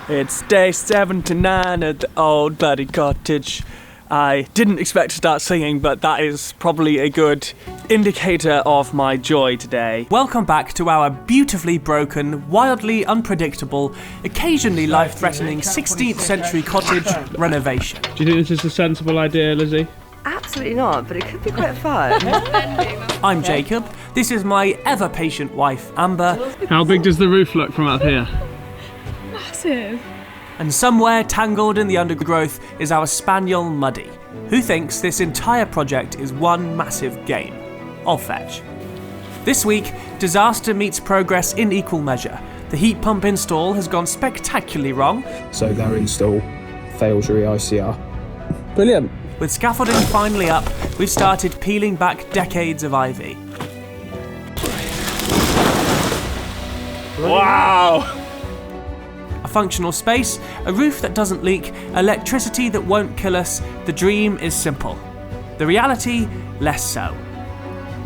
It's day 79 at the old buddy cottage. I didn't expect to start singing, but that is probably a good indicator of my joy today. Welcome back to our beautifully broken, wildly unpredictable, occasionally life-threatening 16th century cottage renovation. Do you think this is a sensible idea, Lizzie? Absolutely not, but it could be quite fun. I'm Jacob. This is my ever-patient wife, Amber. How big does the roof look from up here? Massive. And somewhere tangled in the undergrowth is our spaniel, Muddy, who thinks this entire project is one massive game of fetch. This week, disaster meets progress in equal measure. The heat pump install has gone spectacularly wrong. So their install fails your EICR. Brilliant. With scaffolding finally up, we've started peeling back decades of ivy. Wow! A functional space, a roof that doesn't leak, electricity that won't kill us. The dream is simple. The reality, less so.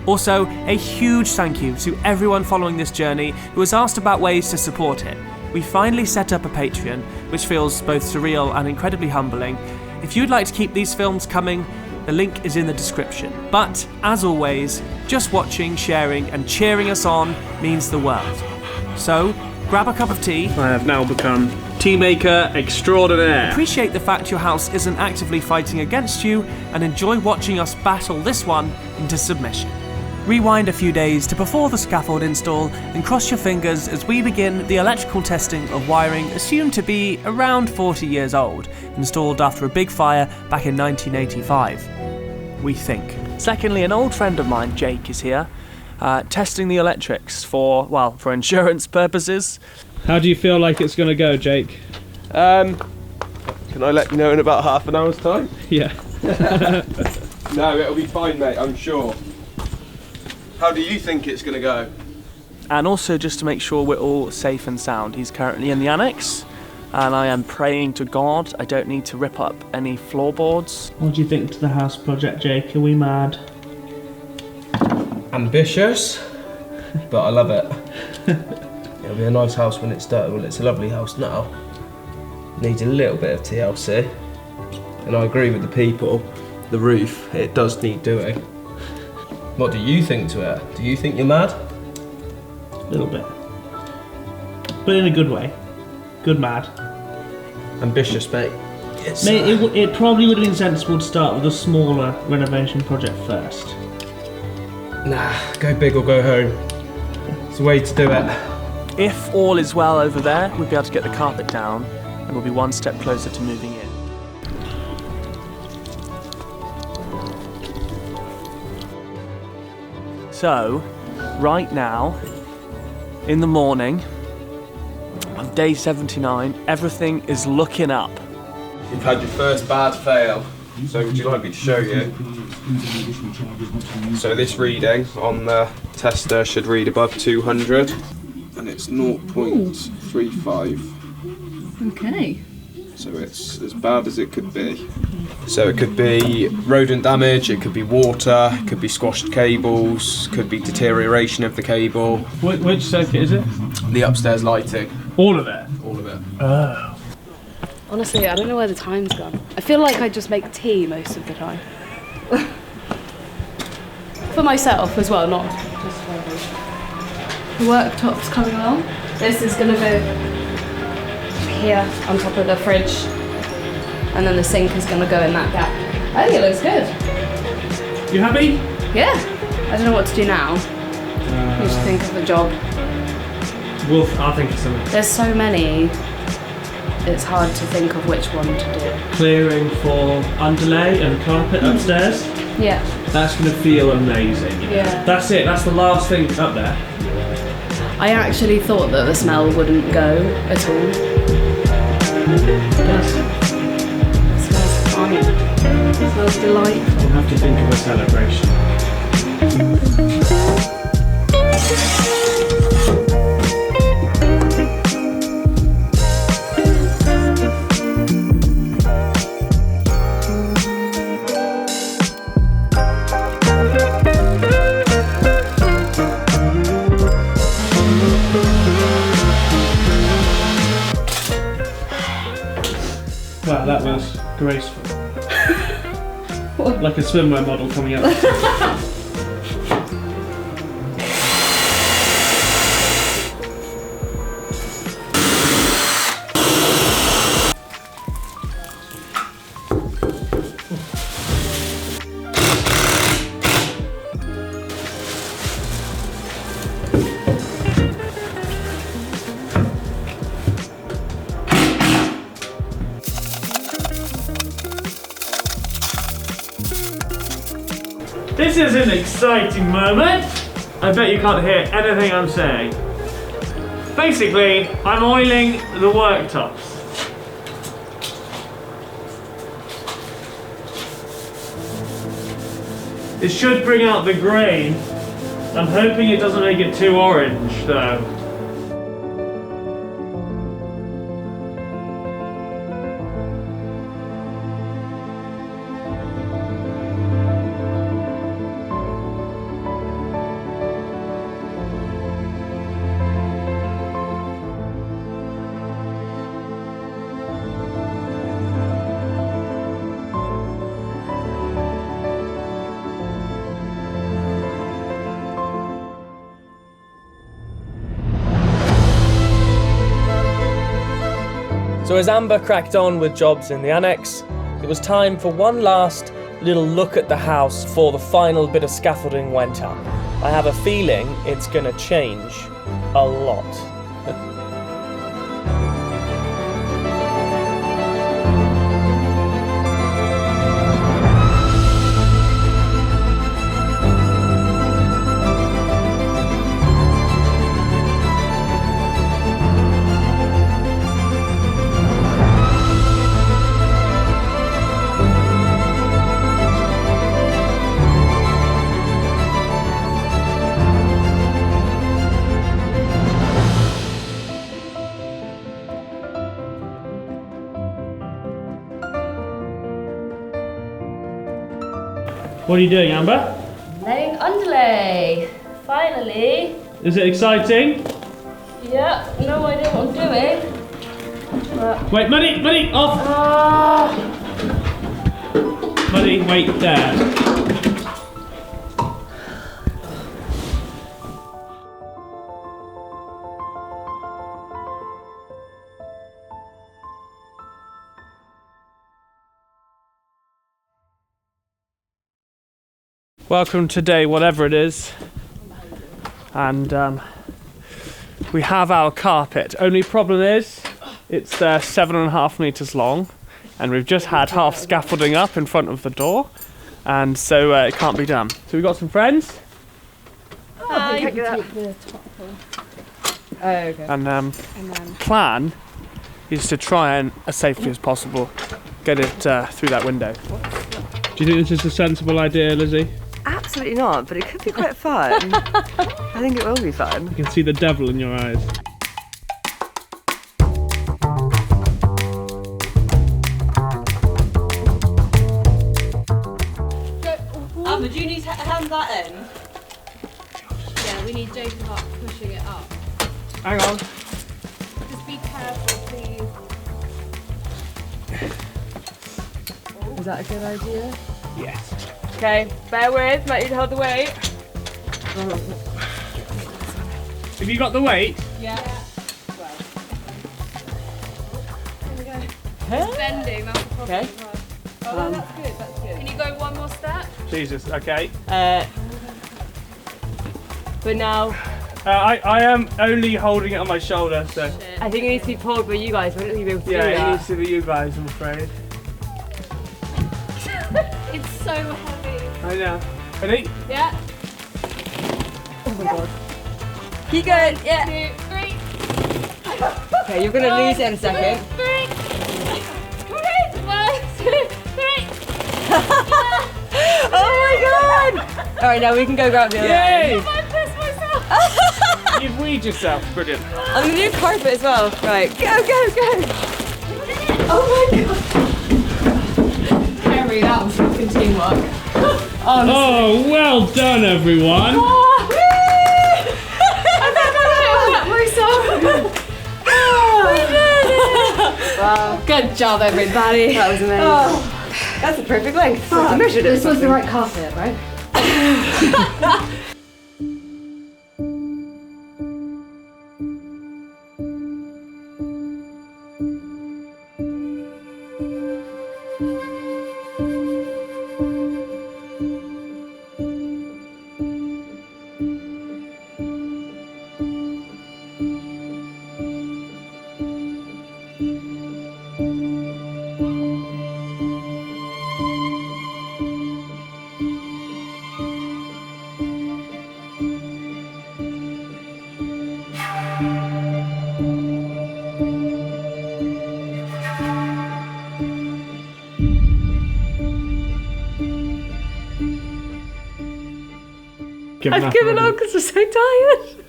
Also, a huge thank you to everyone following this journey who has asked about ways to support it. We finally set up a Patreon, which feels both surreal and incredibly humbling. If you'd like to keep these films coming, the link is in the description. But, as always, just watching, sharing and cheering us on means the world. So, grab a cup of tea. I have now become tea maker extraordinaire. Appreciate the fact your house isn't actively fighting against you, and enjoy watching us battle this one into submission. Rewind a few days to before the scaffold install and cross your fingers as we begin the electrical testing of wiring assumed to be around 40 years old, installed after a big fire back in 1985. We think. Secondly, an old friend of mine, Jake, is here, testing the electrics for insurance purposes. How do you feel like it's going to go, Jake? Can I let you know in about half an hour's time? Yeah. No, it'll be fine, mate, I'm sure. How do you think it's going to go? And also, just to make sure we're all safe and sound, he's currently in the Annex, and I am praying to God I don't need to rip up any floorboards. What do you think to the house project, Jake? Are we mad? Ambitious, but I love it. It'll be a nice house when it's done. Well, it's a lovely house now. Needs a little bit of TLC. And I agree with the people. The roof, it does need doing. What do you think to it? Do you think you're mad? A little bit. But in a good way. Good mad. Ambitious, mate. Mate, it probably would have been sensible to start with a smaller renovation project first. Nah, go big or go home. It's the way to do it. If all is well over there, we'll be able to get the carpet down, and we'll be one step closer to moving in. So, right now, in the morning, on day 79, everything is looking up. You've had your first bad fail, so would you like me to show you? So this reading on the tester should read above 200, and it's 0.35. Okay. So it's as bad as it could be. So it could be rodent damage, it could be water, it could be squashed cables, could be deterioration of the cable. Which circuit is it? The upstairs lighting. All of it? All of it. Oh. Honestly, I don't know where the time's gone. I feel like I just make tea most of the time. For myself as well, not just for others. The worktop's coming along. This is going to go here on top of the fridge, and then the sink is going to go in that gap. I think it looks good. You happy? Yeah. I don't know what to do now. I need to think of a job. I'll think of something. There's so many, it's hard to think of which one to do. Clearing for underlay and carpet upstairs. Yeah. That's going to feel amazing. Yeah. That's it. That's the last thing up there. I actually thought that the smell wouldn't go at all. It smells fine. It smells delightful. We'll have to think of a celebration. Wow, that was graceful. Like a swimwear model coming up. This is an exciting moment. I bet you can't hear anything I'm saying. Basically, I'm oiling the worktops. It should bring out the grain. I'm hoping it doesn't make it too orange though. So as Amber cracked on with jobs in the Annex, it was time for one last little look at the house before the final bit of scaffolding went up. I have a feeling it's gonna change a lot. What are you doing, Amber? Laying underlay. Finally. Is it exciting? Yeah, no idea what I'm doing. But Wait, Muddy, off! Muddy, wait there. Welcome to day whatever it is, and we have our carpet. Only problem is it's 7.5 meters long, and we've just had half scaffolding up in front of the door, and so it can't be done. So we've got some friends, you can take the top off. Oh, okay. and plan is to try and, as safely as possible, get it through that window. Do you think this is a sensible idea, Lizzie? Absolutely not, but it could be quite fun. I think it will be fun. I can see the devil in your eyes. Amber, do you need to hand that in? Yeah, we need Jacob up pushing it up. Hang on. Just be careful, please. Is that a good idea? Yes. Okay, bear with, might need to hold the weight. Have you got the weight? Yeah. Bending, that's the problem. Okay. Oh, that's good, that's good. Can you go one more step? Jesus, okay. But now, I am only holding it on my shoulder, so. I think it needs to be pulled by you guys. I don't think you'll be able to do Yeah, it that. needs to be you guys, I'm afraid. It's so heavy. I know. Ready? Yeah. Oh my god. Keep going, yeah. 2, 3. Okay, you're gonna lose it in a second. 3. 1, 2, 3. Oh my god! Alright, now we can go grab the other one. Yay! I pissed myself. You've weed yourself, brilliant. I'm gonna do carpet as well. Right, go, go, go! Oh my god! Harry, that was fucking teamwork. Oh, well done, everyone! I think I hurt myself. Wow, Wow. Good job, everybody. That was amazing. Oh, that's the perfect length. I measured it. This was the right carpet, right? I've given up because I'm so tired.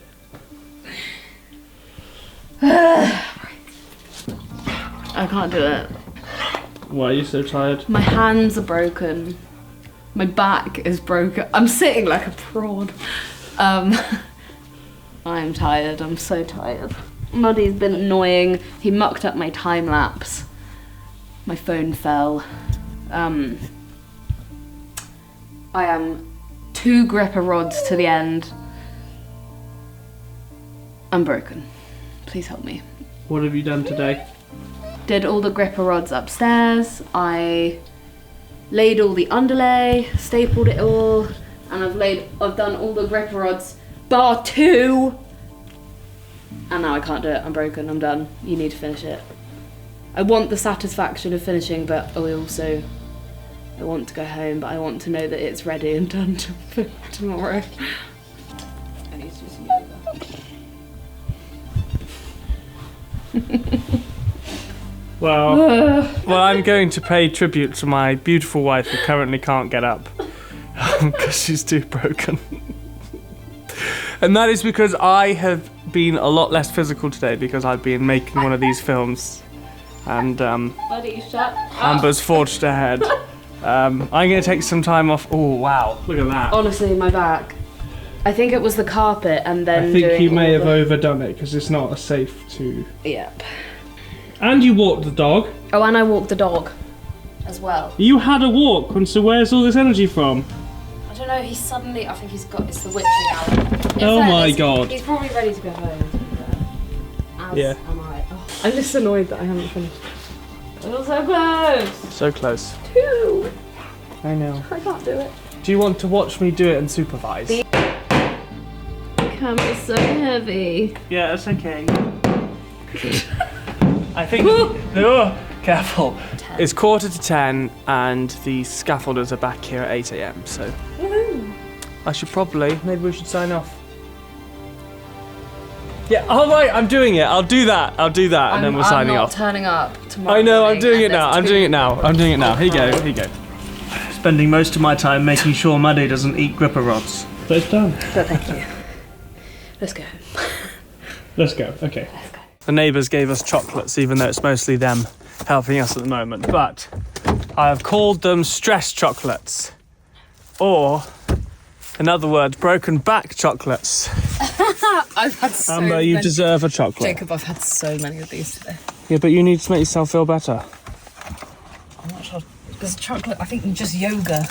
I can't do it. Why are you so tired? My hands are broken. My back is broken. I'm sitting like a prawn. I'm tired. I'm so tired. Muddy's been annoying. He mucked up my time lapse. My phone fell. I am 2 gripper rods to the end. I'm broken. Please help me. What have you done today? Did all the gripper rods upstairs. I laid all the underlay, stapled it all, and I've done all the gripper rods bar 2. And now I can't do it. I'm broken. I'm done. You need to finish it. I want the satisfaction of finishing, but I want to go home, but I want to know that it's ready and done for tomorrow. I need to do some yoga. Well, I'm going to pay tribute to my beautiful wife who currently can't get up because she's too broken. And that is because I have been a lot less physical today because I've been making one of these films. And Buddy, shut up. Amber's forged ahead. I'm going to take some time off. Oh, wow. Look at that. Honestly, my back. I think it was the carpet and then I think you may have overdone it because it's not safe to... Yep. And you walked the dog. Oh, and I walked the dog as well. You had a walk, so where's all this energy from? I don't know, I think he's got, it's the witching hour. Oh my god. He's probably ready to go home. As Yeah. am I. Oh, I'm just annoyed that I haven't finished. We're so close. So close. 2. I know. I can't do it. Do you want to watch me do it and supervise? The camera's so heavy. Yeah, it's okay. I think... Oh, careful. 10. It's 9:45 and the scaffolders are back here at 8 AM, so... Woohoo. I should probably... Maybe we should sign off. Yeah, all right, I'm doing it. I'll do that, and then we're signing I'm not off. turning up tomorrow. I know, I'm morning doing it and now. there's I'm 2 doing it now. I'm doing it now. Here you go, here you go. Spending most of my time making sure Muddy doesn't eat gripper rods. But it's done. But thank you. Let's go. Let's go, okay. The neighbours gave us chocolates, even though it's mostly them helping us at the moment. But I have called them stress chocolates. Or, in other words, broken back chocolates. I've had so Amber, you deserve a chocolate. Jacob, I've had so many of these today. Yeah, but you need to make yourself feel better. I'm not sure. Because chocolate, I think just yoga.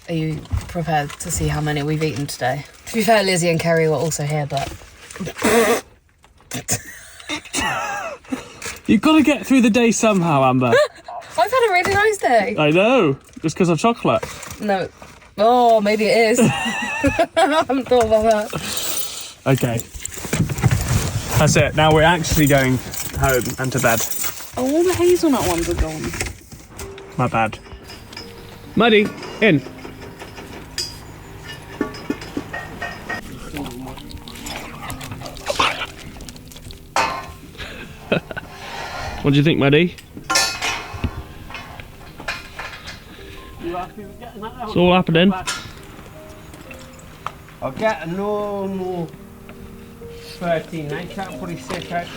Are you prepared to see how many we've eaten today? To be fair, Lizzie and Kerry were also here, but... You've got to get through the day somehow, Amber. I've had a really nice day. I know. Just because of chocolate. No. Oh, maybe it is. I haven't thought about that. Okay. That's it. Now we're actually going home and to bed. Oh, all the hazelnut ones are gone. My bad. Muddy, in. What do you think, Muddy? It's all happening. I'll get a normal 13, I can't put it sick out to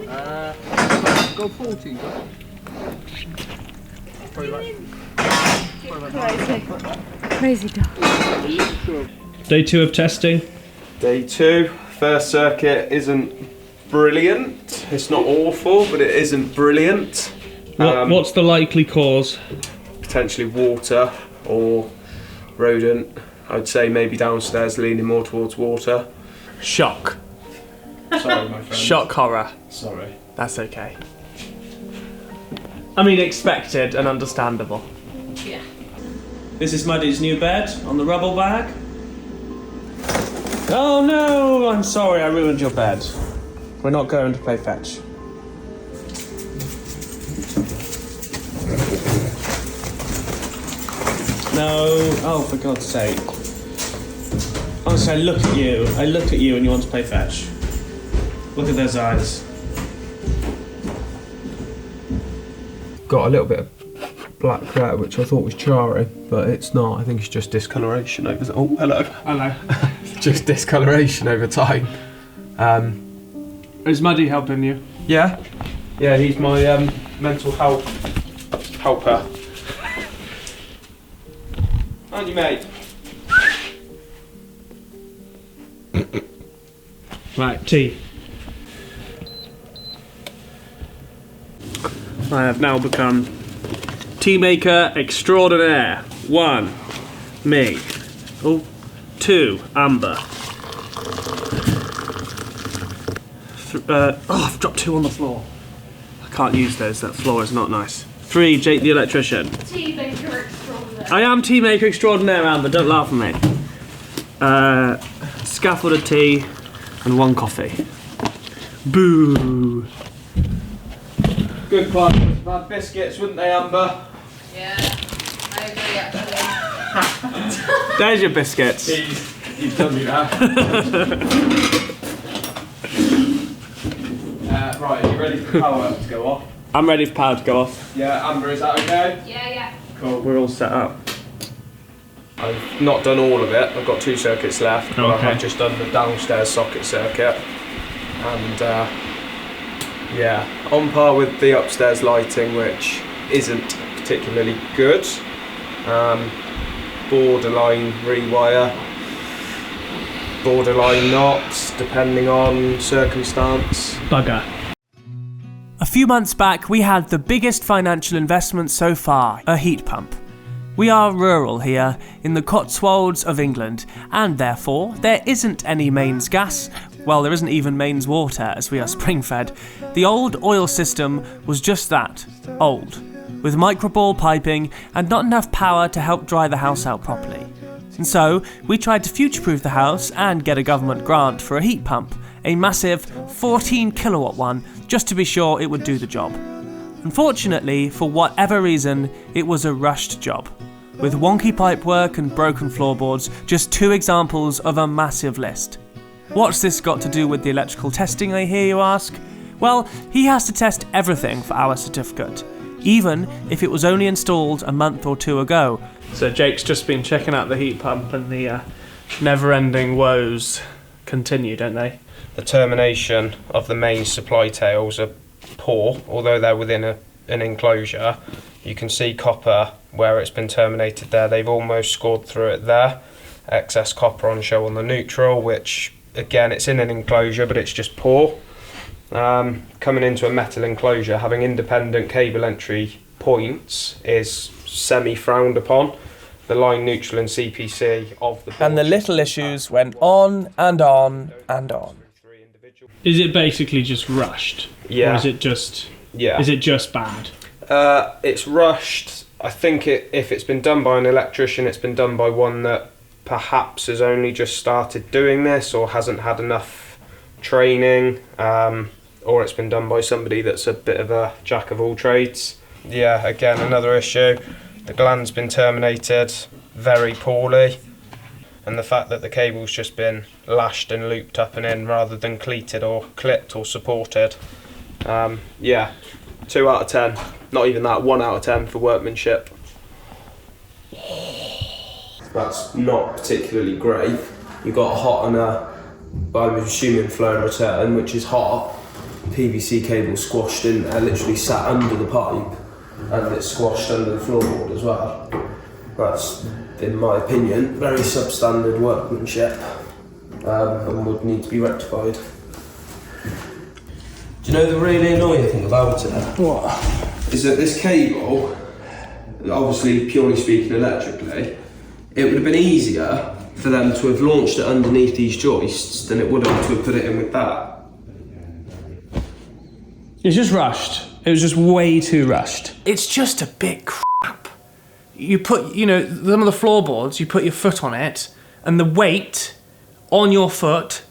the Go 14, go. Crazy dog. Day 2 of testing. Day 2, First circuit isn't brilliant. It's not awful, but it isn't brilliant. What's the likely cause? Potentially water or rodent. I'd say maybe downstairs, leaning more towards water. Shock. Sorry, my friend. Shock horror. Sorry. That's okay. I mean, expected and understandable. Yeah. This is Muddy's new bed on the rubble bag. Oh no, I'm sorry, I ruined your bed. We're not going to play fetch. No, oh for God's sake. Honestly, I look at you and you want to play fetch. Look at those eyes. Got a little bit of black there, which I thought was charring, but it's not. I think it's just discoloration over. Oh, hello. Hello. Just discoloration over time. Is Muddy helping you? Yeah, he's my mental health helper. Aren't you, mate? Right, tea. I have now become tea maker extraordinaire. 1, me. Oh, 2, Amber. I've dropped 2 on the floor. I can't use those, that floor is not nice. 3, Jake the electrician. Tea maker extraordinaire. I am tea maker extraordinaire, Amber, don't laugh at me. Scaffolded tea and 1 coffee. Boo. Good clients would have had biscuits, wouldn't they, Amber? Yeah, I agree actually. There's your biscuits. He's done me that. Right, are you ready for power to go off? I'm ready for power to go off. Yeah, Amber, is that okay? Yeah. Cool. We're all set up. I've not done all of it. I've got 2 circuits left, but I Okay. have just done the downstairs socket circuit. And yeah, on par with the upstairs lighting, which isn't particularly good. Borderline rewire, borderline not, depending on circumstance. Bugger. A few months back, we had the biggest financial investment so far, a heat pump. We are rural here, in the Cotswolds of England, and therefore there isn't any mains gas. Well, there isn't even mains water, as we are spring-fed. The old oil system was just that, old, with microball piping and not enough power to help dry the house out properly. And so, we tried to future-proof the house and get a government grant for a heat pump, a massive 14 kilowatt one, just to be sure it would do the job. Unfortunately, for whatever reason, it was a rushed job. With wonky pipework and broken floorboards, just 2 examples of a massive list. What's this got to do with the electrical testing, I hear you ask? Well, he has to test everything for our certificate, even if it was only installed a month or 2 ago. So Jake's just been checking out the heat pump and the never-ending woes continue, don't they? The termination of the main supply tails are poor, although they're within an enclosure. You can see copper where it's been terminated there. They've almost scored through it there. Excess copper on show on the neutral, which again, it's in an enclosure, but it's just poor. Coming into a metal enclosure, having independent cable entry points is semi-frowned upon. The line neutral and CPC of the board. And the little issues went on and on and on. Is it basically just rushed? Yeah. Or is it just... Yeah. Is it just bad? It's rushed. I think if it's been done by an electrician, it's been done by one that perhaps has only just started doing this or hasn't had enough training, or it's been done by somebody that's a bit of a jack of all trades. Yeah, again, another issue. The gland's been terminated very poorly, and the fact that the cable's just been lashed and looped up and in rather than cleated or clipped or supported. Yeah, 2 out of 10. Not even that, 1 out of 10 for workmanship. That's not particularly great. You've got a hot and I'm assuming flow and return, which is hot. PVC cable squashed in there, literally sat under the pipe, and it's squashed under the floorboard as well. That's, in my opinion, very substandard workmanship. and would need to be rectified. Do you know the really annoying thing about it? What? Is that this cable, obviously purely speaking electrically, it would have been easier for them to have launched it underneath these joists than it would have to have put it in with that. It's just rushed. It was just way too rushed. It's just a bit crap. You put, you know, some of the floorboards, you put your foot on it, and the weight on your foot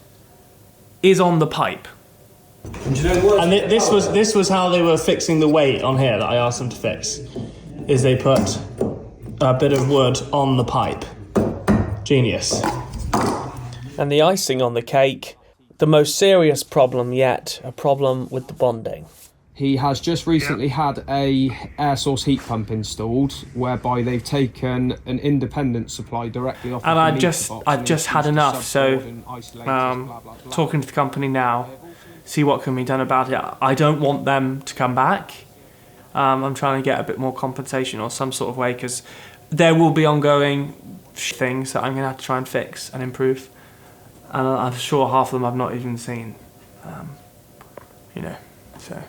is on the pipe. And do you know what? And this was how they were fixing the weight on here that I asked them to fix. Is they put a bit of wood on the pipe. Genius. And the icing on the cake, the most serious problem yet, a problem with the bonding. He has just recently had a air source heat pump installed, whereby they've taken an independent supply directly off. And of the I've meter just box I've and just had used to enough, so subboard and isolate it, blah, blah, blah. talking to the company now, see what can be done about it. I don't want them to come back. I'm trying to get a bit more compensation or some sort of way, because there will be ongoing things that I'm going to have to try and fix and improve. And I'm sure half of them I've not even seen. You know, so...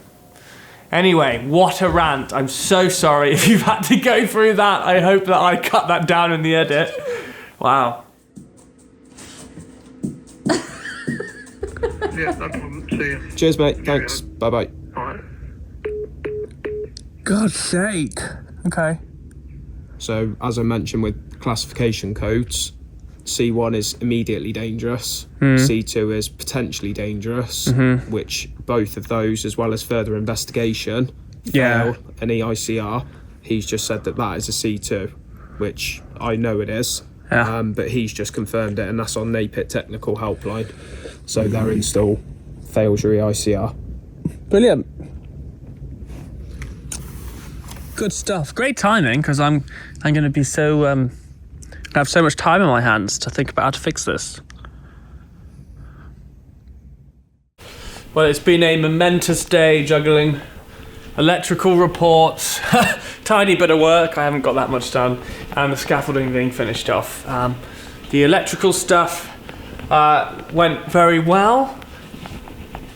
Anyway, what a rant. I'm so sorry if you've had to go through that. I hope that I cut that down in the edit. Wow. Yeah, no problem. See you. Cheers, mate. Thanks. Bye-bye. Alright. God's sake. Okay. So, as I mentioned with classification codes, C1 is immediately dangerous, C2 is potentially dangerous, which both of those, as well as further investigation, fail an EICR. He's just said that that is a C2, which I know it is, but he's just confirmed it, and that's on NAPIT Technical Helpline. So their install fails your EICR. Brilliant. Good stuff. Great timing, because I'm going to be so... I have so much time in my hands to think about how to fix this. Well, it's been a momentous day juggling electrical reports, tiny bit of work, I haven't got that much done, and the scaffolding being finished off. The electrical stuff went very well,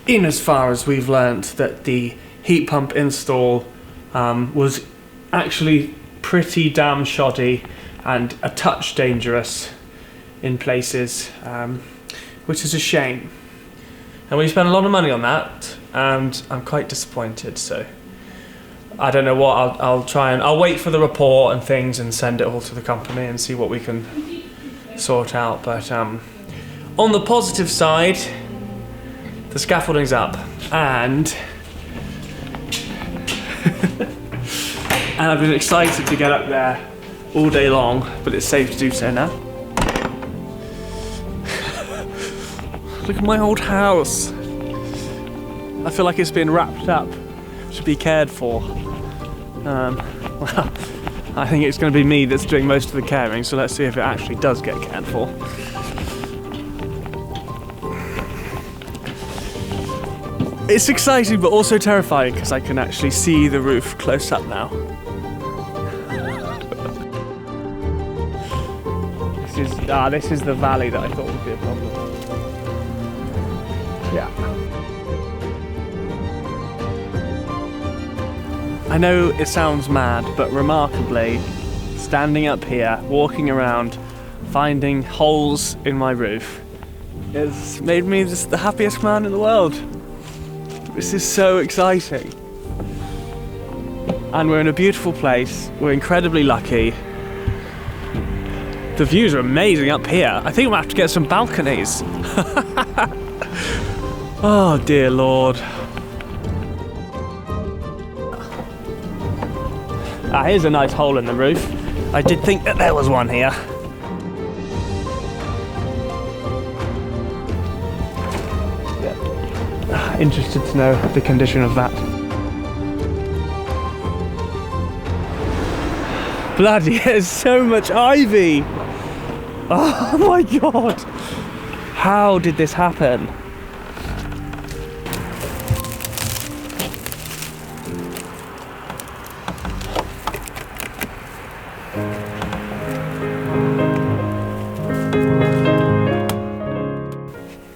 in as far as we've learnt that the heat pump install was actually pretty damn shoddy and a touch dangerous in places, which is a shame. And we spent a lot of money on that, and I'm quite disappointed, so I don't know what, I'll wait for the report and things and send it all to the company and see what we can sort out. But on the positive side, the scaffolding's up, and and I've been excited to get up there all day long, but it's safe to do so now. Look at my old house. I feel like it's been wrapped up to be cared for. Well, I think it's going to be me that's doing most of the caring, so let's see if it actually does get cared for. It's exciting but also terrifying because I can actually see the roof close up now. This is the valley that I thought would be a problem. Yeah. I know it sounds mad, but remarkably, standing up here, walking around, finding holes in my roof, has made me just the happiest man in the world. This is so exciting. And we're in a beautiful place. We're incredibly lucky. The views are amazing up here. I think we'll have to get some balconies. Oh dear Lord. Here's a nice hole in the roof. I did think that there was one here. Yeah. Interested to know the condition of that. Bloody, there's so much ivy! Oh my god! How did this happen?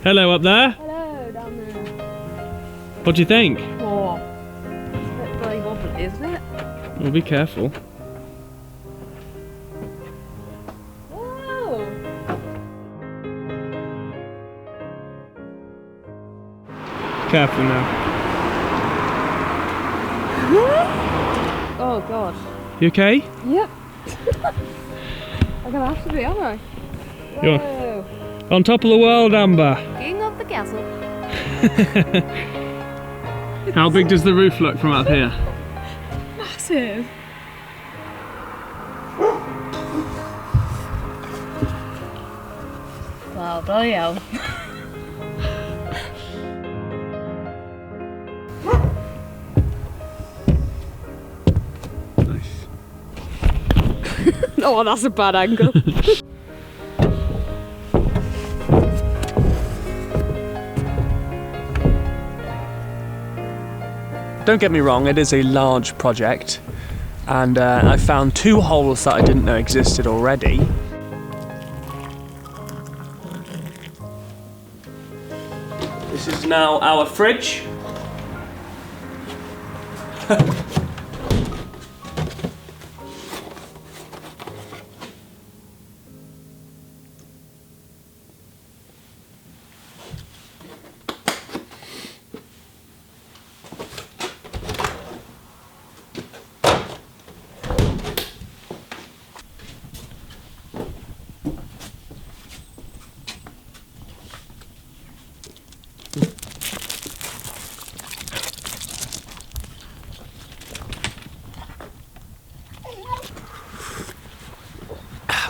Hello up there. Hello, down there. What do you think? Oh, it's very wobbly, isn't it? Well, be careful. Whoa! Careful now. Oh god. You okay? Yep. I'm gonna have to be, aren't I? You're Whoa. on top of the world, Amber. King of the castle. How big does the roof look from up here? Massive. Wow, bloody hell. Oh, that's a bad angle. Don't get me wrong, it is a large project, and I found 2 holes that I didn't know existed already. This is now our fridge.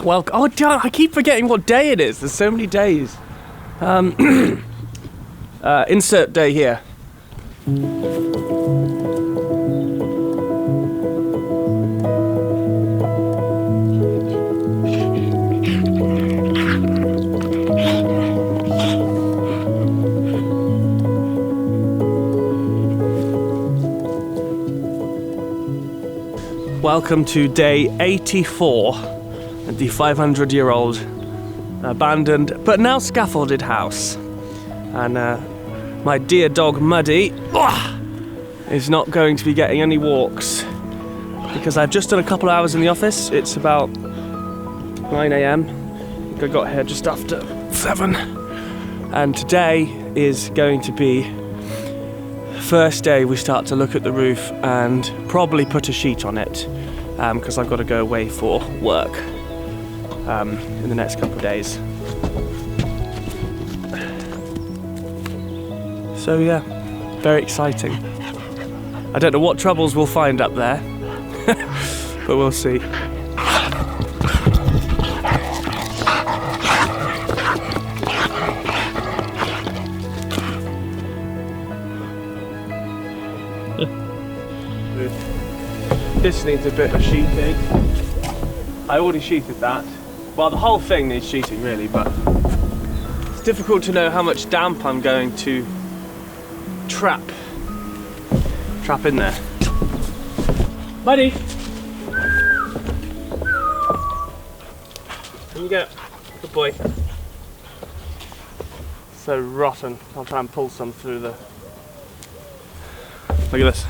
Well, oh, I keep forgetting what day it is. There's so many days. Insert day here. Welcome to day 84 at the 500-year-old abandoned but now scaffolded house. And my dear dog Muddy is not going to be getting any walks because I've just done a couple of hours in the office. It's about 9 AM. I got here just after 7. And today is going to be the first day we start to look at the roof and probably put a sheet on it because I've got to go away for work in the next couple of days. So yeah, very exciting. I don't know what troubles we'll find up there, but we'll see. This needs a bit of sheeting. I already sheeted that. Well, the whole thing needs sheeting really, but it's difficult to know how much damp I'm going to trap in there. Buddy! Can you get? Good boy. So rotten. I'll try and pull some through the... Look at this.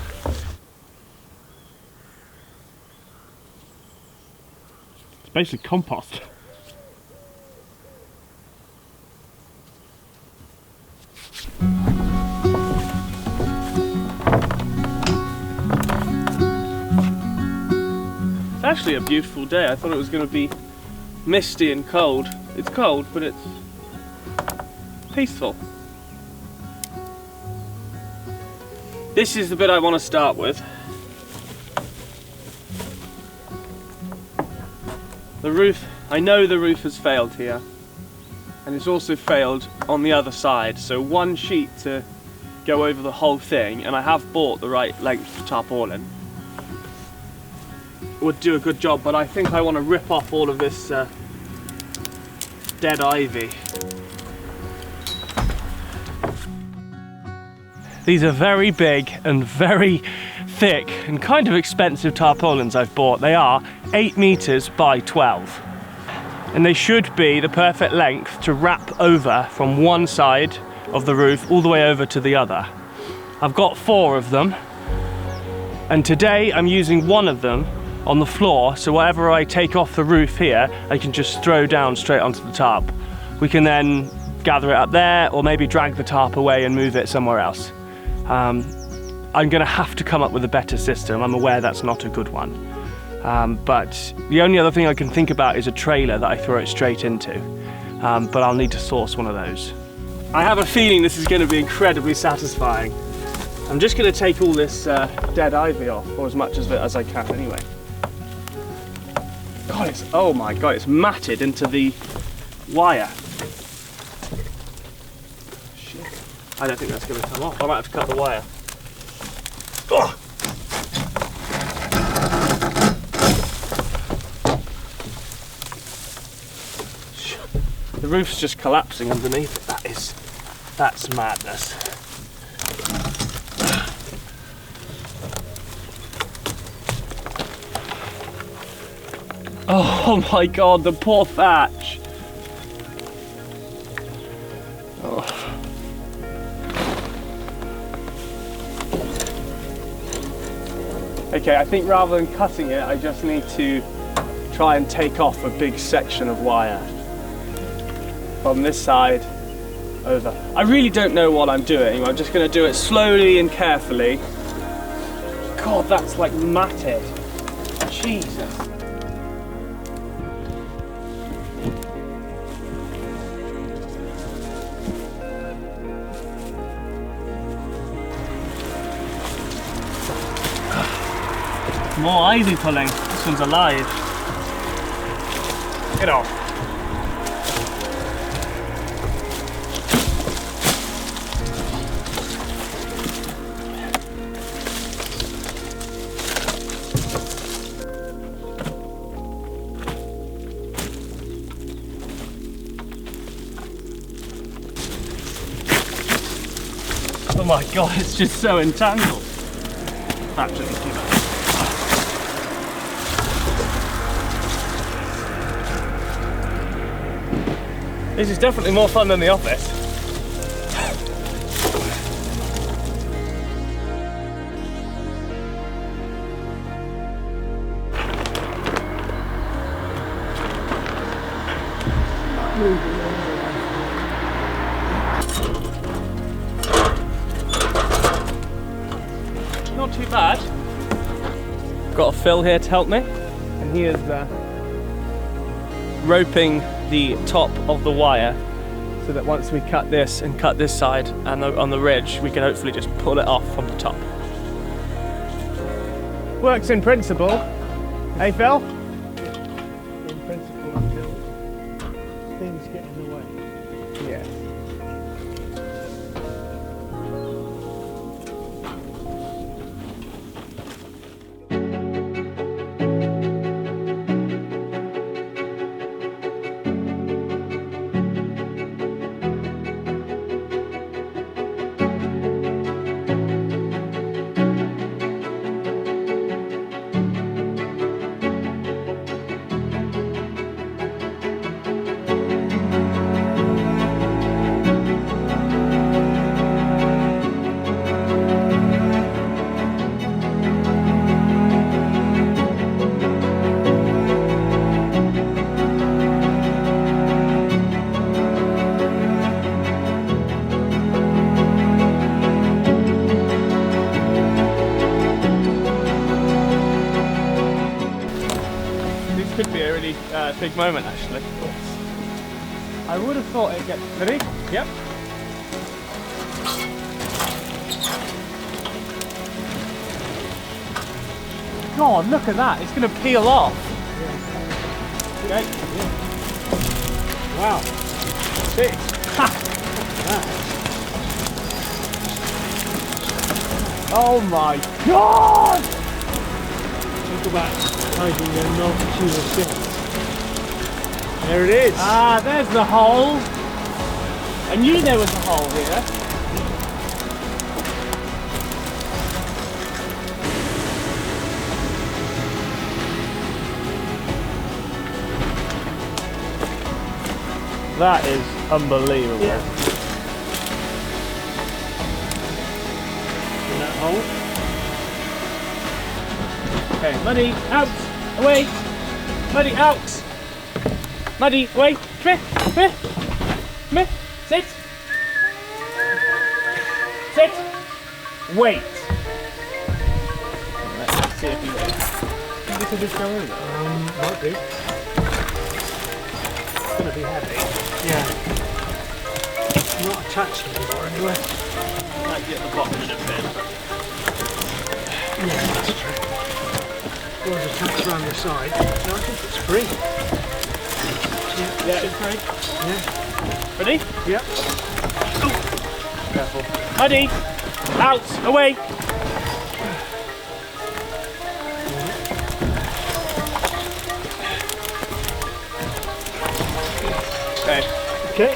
It's basically compost. It's actually a beautiful day. I thought it was going to be misty and cold. It's cold, but it's peaceful. This is the bit I want to start with. The roof, I know the roof has failed here, and it's also failed on the other side, so one sheet to go over the whole thing, and I have bought the right length of tarpaulin, would do a good job, but I think I want to rip off all of this dead ivy. These are very big and very thick and kind of expensive tarpaulins I've bought. They are 8 meters by 12. and they should be the perfect length to wrap over from one side of the roof all the way over to the other. I've got 4 of them, and today I'm using one of them on the floor, so whatever I take off the roof here, I can just throw down straight onto the tarp. We can then gather it up there, or maybe drag the tarp away and move it somewhere else. I'm gonna have to come up with a better system. I'm aware that's not a good one. But the only other thing I can think about is a trailer that I throw it straight into. But I'll need to source one of those. I have a feeling this is gonna be incredibly satisfying. I'm just gonna take all this dead ivy off, or as much of it as I can anyway. God, oh my God, it's matted into the wire. Shit. I don't think that's gonna come off. I might have to cut the wire. Oh. The roof's just collapsing underneath it. That's madness. Oh my God, the poor thatch. Oh. Okay, I think rather than cutting it, I just need to try and take off a big section of wire from this side over. I really don't know what I'm doing. I'm just going to do it slowly and carefully. God, that's like matted. Jesus. More ivy pulling. This one's alive. Get off. Oh my God, it's just so entangled. Absolutely too bad. This is definitely more fun than the office. Not too bad. Got a Phil here to help me, and he is roping the top of the wire so that once we cut this and cut this side and on the ridge, we can hopefully just pull it off from the top. Works in principle. Hey Phil? In principle until things get in the way. Yeah. Could be a really big moment actually. I would have thought it'd get ready. Yep. God, look at that! It's going to peel off. Okay. Wow. Shit. Oh my God! Talk about hiding their multitude of sins. There it is. Ah, there's the hole. I knew there was a hole here. That is unbelievable. Yeah. In that hole. Okay, Muddy, out, away. Muddy, out. Muddy, away. Come here, come here. Come here. Sit. Sit. Wait. Let's see if you wait. This will just go over. Might do. It's going to be heavy. Yeah. Not attached anymore anyway. Might be at the bottom in a bit, but... Yeah, that's true. Well, it's attached around the side. No, I think it's free. Yeah, it's free. Yeah. Ready? Yep. Careful. Muddy, out, away. Okay. Okay.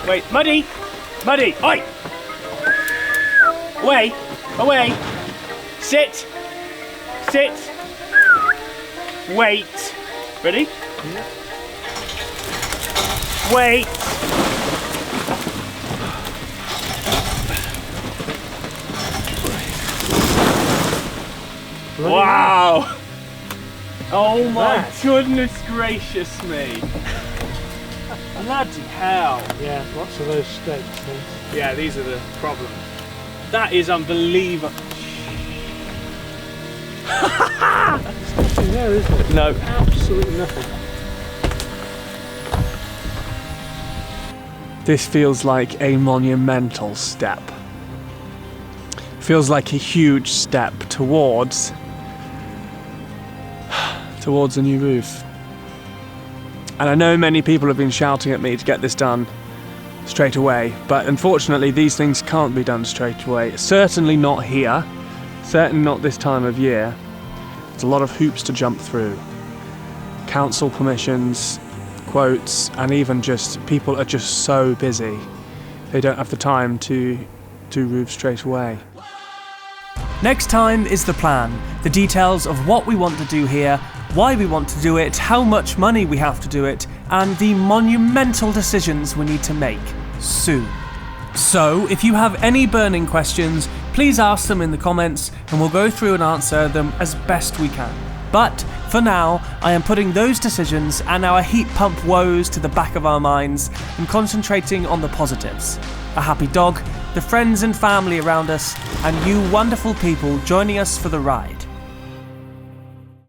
Wait, Muddy! Muddy! Oi! Away! Away! Sit! Sit! Wait! Ready? Yeah. Wait! Wow! Oh my goodness gracious me! Bloody hell! Yeah, lots of those stakes. Things. Yeah, these are the problem. That is unbelievable. Nothing there, is it? No. Absolutely nothing. This feels like a monumental step. Feels like a huge step towards a new roof. And I know many people have been shouting at me to get this done straight away, but unfortunately these things can't be done straight away. Certainly not here, certainly not this time of year. There's a lot of hoops to jump through. Council permissions, quotes, and even just people are just so busy. They don't have the time to do roofs straight away. Next time is the plan, the details of what we want to do here, why we want to do it, how much money we have to do it, and the monumental decisions we need to make soon. So, if you have any burning questions, please ask them in the comments and we'll go through and answer them as best we can. But for now, I am putting those decisions and our heat pump woes to the back of our minds and concentrating on the positives. A happy dog, the friends and family around us, and you wonderful people joining us for the ride.